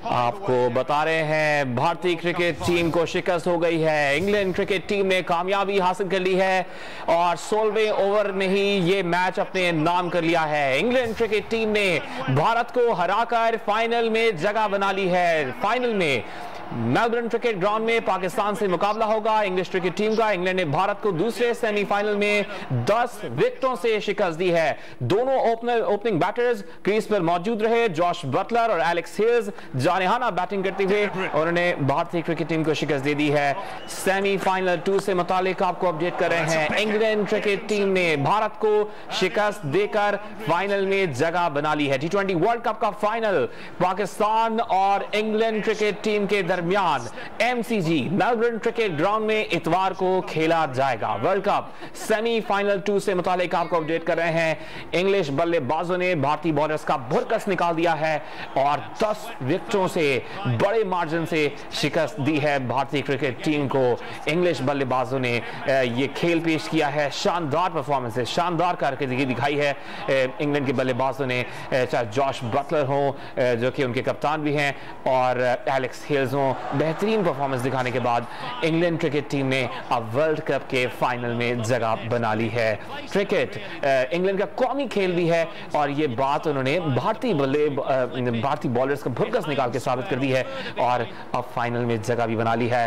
आपको बता रहे हैं भारतीय क्रिकेट टीम को शिकस्त हो गई है। इंग्लैंड क्रिकेट टीम ने कामयाबी हासिल कर ली है और 16वें ओवर में ही ये मैच अपने नाम कर लिया है। इंग्लैंड क्रिकेट टीम ने भारत को हराकर फाइनल में जगह बना ली है। फाइनल में मेलबर्न क्रिकेट ग्राउंड में पाकिस्तान से मुकाबला होगा इंग्लिश क्रिकेट टीम का। इंग्लैंड ने भारत को दूसरे सेमीफाइनल में 10 विकेटों से शिकस्त दी है। दोनों ओपनिंग बैटर्स क्रीज पर मौजूद रहे। जॉश बटलर और एलेक्स हेल्स जानेहाना बैटिंग करते हुए उन्होंने भारतीय क्रिकेट टीम को शिकस्त दे दी है। सेमीफाइनल 2 से मुतालिक आपको अपडेट कर रहे हैं। इंग्लैंड क्रिकेट टीम ने भारत को शिकस्त देकर फाइनल में जगह बना ली है। T20 वर्ल्ड कप का फाइनल पाकिस्तान और इंग्लैंड क्रिकेट टीम के दरमियान MCG मेलबर्न क्रिकेट ग्राउंड में इतवार को खेला जाएगा। वर्ल्ड कप सेमीफाइनल 2 से मुतालिक आपको अपडेट कर रहे हैं। इंग्लिश बल्लेबाजों ने भारतीय बॉलर्स का भुरकस निकाल दिया है और 10 विकेटों से बड़े मार्जिन से शिकस्त दी है भारतीय क्रिकेट टीम को। इंग्लिश बल्लेबाजों ने ये खेल पेश किया है। शानदार परफॉर्मेंस है, शानदार कारकर्दगी दिखाई है इंग्लैंड के बल्लेबाजों ने, चाहे जॉश बटलर हो जो कि उनके कप्तान भी हैं और एलेक्स हेल्स हो। बेहतरीन परफॉर्मेंस दिखाने के बाद इंग्लैंड क्रिकेट टीम ने अब वर्ल्ड कप के फाइनल में जगह बना ली है। क्रिकेट इंग्लैंड का कौमी खेल भी है और ये बात उन्होंने भारतीय बॉलर्स का भुरकस निकाल के साबित कर दी है और अब फाइनल में जगह भी बना ली है।